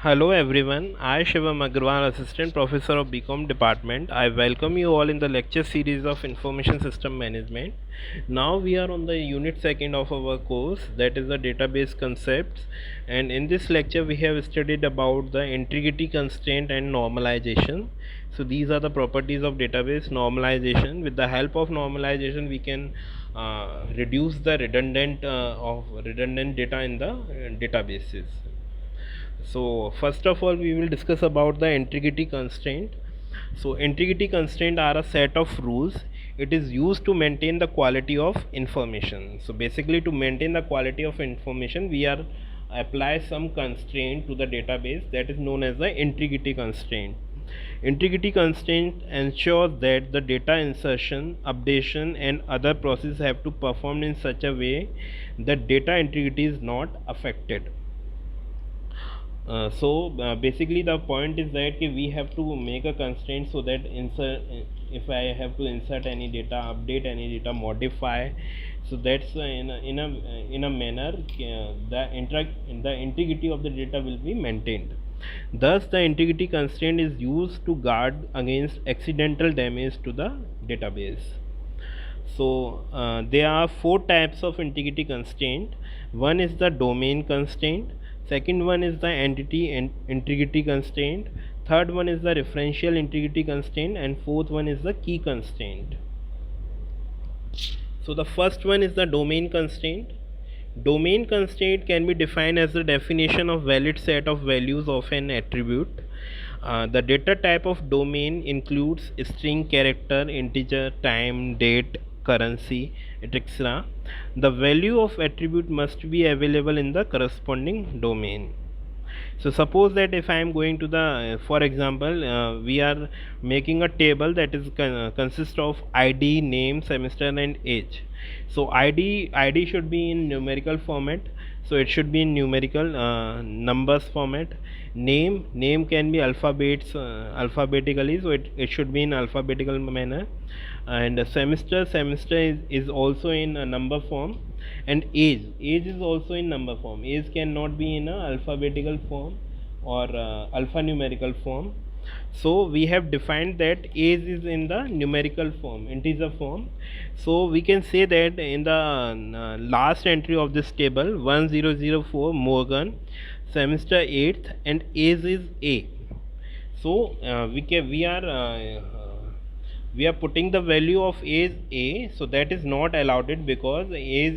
Hello everyone, I Shivam Agarwal, Assistant Professor of BCom Department. I welcome you all in the lecture series of Information System Management. Now we are on the unit second of our course, that is the database concepts, and in this lecture we have studied about the integrity constraint and normalization. So these are the properties of database normalization. With the help of normalization we can reduce the redundant data in the databases. So first of all we will discuss about the integrity constraint. So integrity constraint are a set of rules. It is used to maintain the quality of information. So basically to maintain the quality of information we are apply some constraint to the database, that is known as the integrity constraint. Integrity constraint ensures that the data insertion, updation and other processes have to perform in such a way that data integrity is not affected. Basically the point is that we have to make a constraint so that if I have to insert any data, update any data, modify, so that's in a manner the integrity of the data will be maintained. Thus the integrity constraint is used to guard against accidental damage to the database. There are four types of integrity constraint. One is the domain constraint, second one is the entity integrity constraint, third one is the referential integrity constraint, and fourth one is the key constraint. So the first one is the domain constraint. Domain constraint can be defined as the definition of valid set of values of an attribute. The data type of domain includes string, character, integer, time, date, currency, etc. The value of attribute must be available in the corresponding domain. So suppose that if I am going to the for example we are making a table that is consists of id, name, semester and age. So id should be in numerical format, so it should be in numerical numbers format. Name can be alphabetically, so it should be in alphabetical manner. And semester is also in a number form, and age is also in number form. Age cannot be in a alphabetical form or alphanumerical form. So we have defined that age is in the numerical form, integer form. So we can say that in the last entry of this table 1004 Morgan, semester 8th, and age is A. So we are putting the value of age A, so that is not allowed it because age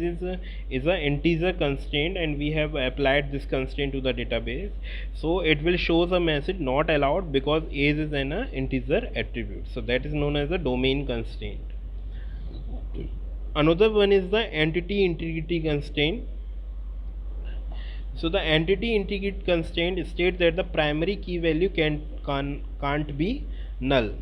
is a integer constraint and we have applied this constraint to the database. So it will show the message not allowed because age is an integer attribute. So that is known as a domain constraint. Another one is the entity integrity constraint. So the entity integrity constraint states that the primary key value can't be null.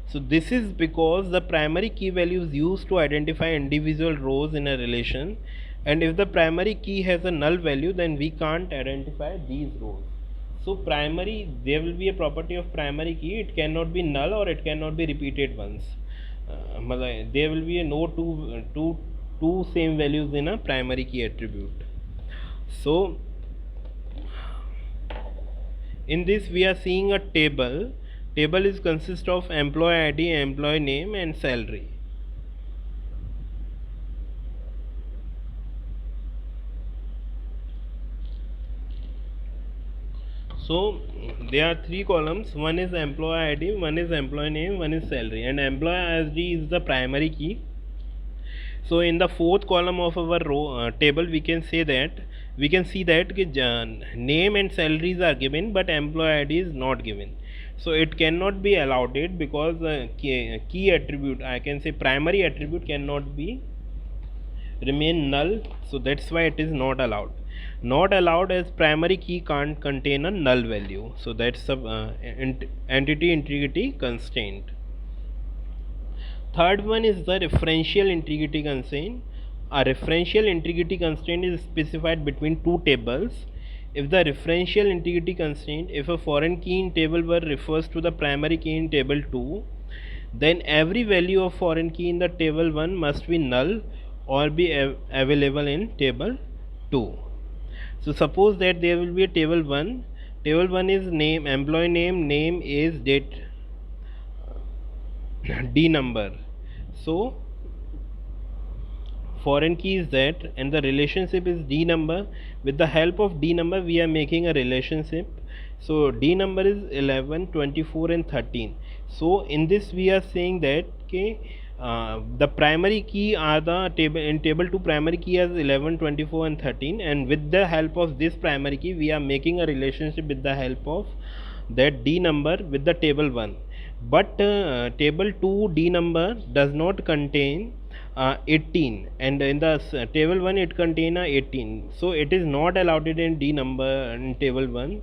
So this is because the primary key value is used to identify individual rows in a relation, and if the primary key has a null value then we can't identify these rows. So there will be a property of primary key, it cannot be null or it cannot be repeated once. There will be no two same values in a primary key attribute. So in this we are seeing a table is consist of employee id, employee name and salary. So there are three columns, one is employee id, one is employee name, one is salary, and employee id is the primary key. So in the fourth column of our table we can see that name and salaries are given but employee id is not given. So it cannot be allowed it because key attribute, I can say primary attribute, cannot be remain null. So that's why it is not allowed as primary key can't contain a null value. So that's the entity integrity constraint. Third one is the referential integrity constraint. A referential integrity constraint is specified between two tables. If the referential integrity constraint, if a foreign key in table 1 refers to the primary key in table 2, then every value of foreign key in the table 1 must be null or be available in table 2. So suppose that there will be a table 1 Table 1 is name, employee name, name is date, D number. So foreign key is that, and the relationship is D number. With the help of D number we are making a relationship. So D number is 11, 24 and 13. So in this we are saying that the primary key are the table, in table 2 primary key as 11, 24 and 13, and with the help of this primary key we are making a relationship with the help of that D number with the table 1. But table 2 D number does not contain 18, and in the table 1 it contain 18, so it is not allowed in D number in table 1,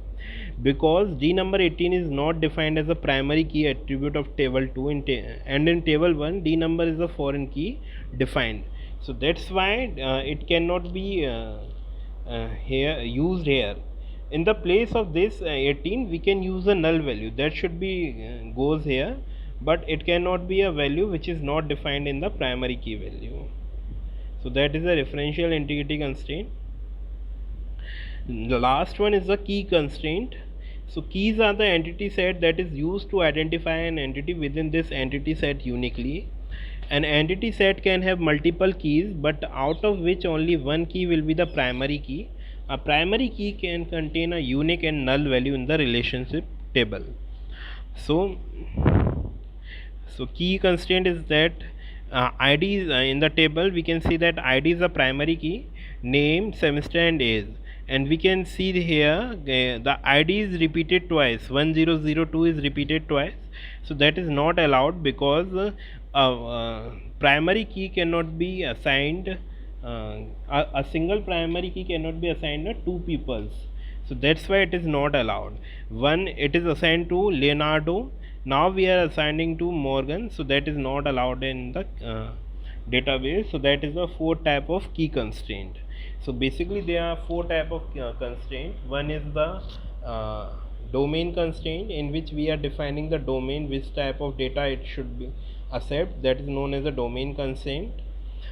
because D number 18 is not defined as a primary key attribute of table 2 and in table 1 D number is a foreign key defined. So that's why it cannot be here used here. In the place of this 18 we can use a null value that should be goes here, but it cannot be a value which is not defined in the primary key value. So that is a referential integrity constraint. The last one is the key constraint. So keys are the entity set that is used to identify an entity within this entity set uniquely. An entity set can have multiple keys, but out of which only one key will be the primary key. A primary key can contain a unique and null value in the relationship table. So key constraint is that ID is, in the table we can see that ID is a primary key, name, semester and age, and we can see here the ID is repeated twice, 1002 is repeated twice, so that is not allowed because primary key cannot be assigned, a single primary key cannot be assigned to two peoples, so that's why it is not allowed. One, it is assigned to Leonardo, now we are assigning to Morgan, so that is not allowed in the database. So that is the fourth type of key constraint. So basically there are four type of constraint. One is the domain constraint, in which we are defining the domain which type of data it should be accept, that is known as a domain constraint.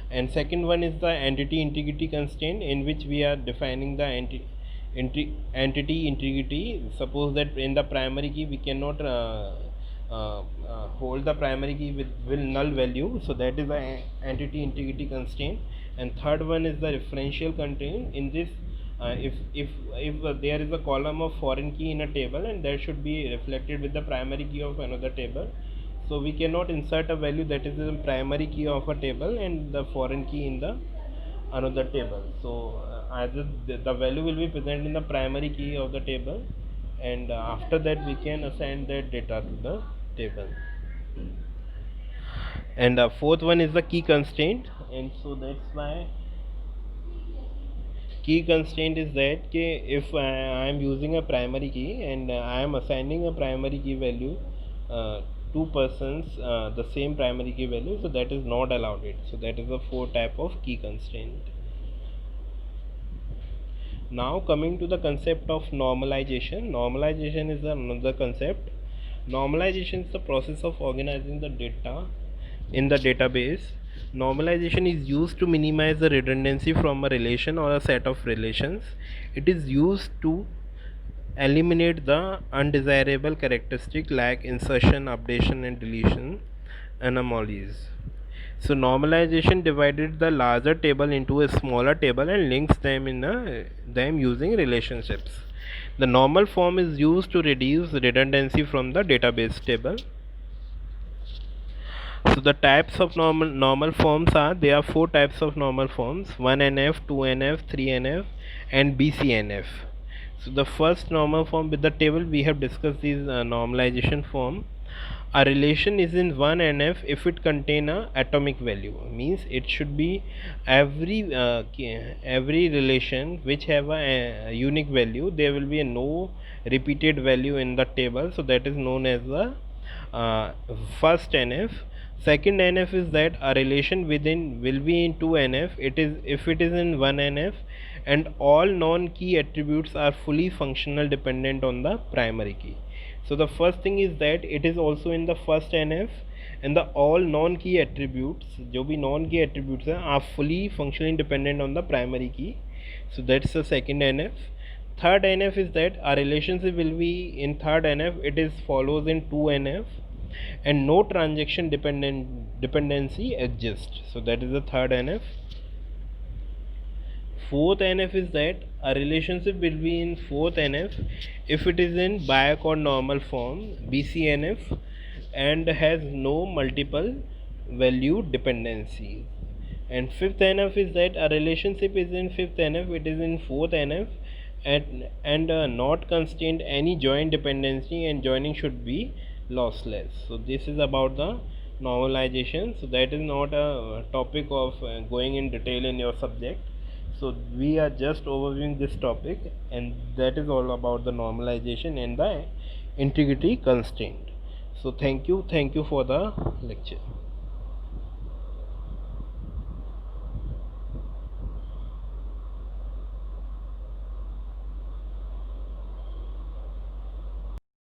And second one is the entity integrity constraint, in which we are defining the entity integrity. Suppose that in the primary key we cannot hold the primary key with null value, so that is the entity integrity constraint. And third one is the referential constraint. In this if there is a column of foreign key in a table and that should be reflected with the primary key of another table, so we cannot insert a value that is the primary key of a table and the foreign key in the another table. So either the value will be present in the primary key of the table, and after that we can assign that data to the table. And fourth one is the key constraint, and so that's why key constraint is that if I am using a primary key and I am assigning a primary key value two persons the same primary key value, so that is not allowed it. So that is the four type of key constraint. Now coming to the concept of normalization. Normalization is another concept. Normalization is the process of organizing the data in the database. Normalization is used to minimize the redundancy from a relation or a set of relations. It is used to eliminate the undesirable characteristic like insertion, updation and deletion anomalies. So normalization divided the larger table into a smaller table and links them them using relationships. The normal form is used to reduce redundancy from the database table. So the types of normal forms are, there are four types of normal forms: 1NF, 2NF, 3NF and BCNF. So the first normal form with the table, we have discussed these normalization form. A relation is in 1NF if it contain a atomic value, means it should be every relation which have a unique value, there will be a no repeated value in the table, so that is known as the first NF. Second NF is that a relation within will be in 2NF, it is if it is in 1NF and all non-key attributes are fully functional dependent on the primary key. So the first thing is that it is also in the first NF and the all non-key attributes, जो भी non-key attributes हैं, are fully functionally dependent on the primary key. So that's the second NF. third NF is that our relationship will be in third NF, it is follows in 2NF and no transaction dependency exists. So that is the third NF. Fourth NF is that a relationship will be in fourth NF if it is in Biot normal form BCNF and has no multiple value dependencies. And fifth NF is that a relationship is in fifth NF, it is in fourth NF and not constrained any joint dependency, and joining should be lossless. So this is about the normalization. So that is not a topic of going in detail in your subject. So we are just overviewing this topic, and that is all about the normalization and the integrity constraint. So thank you for the lecture.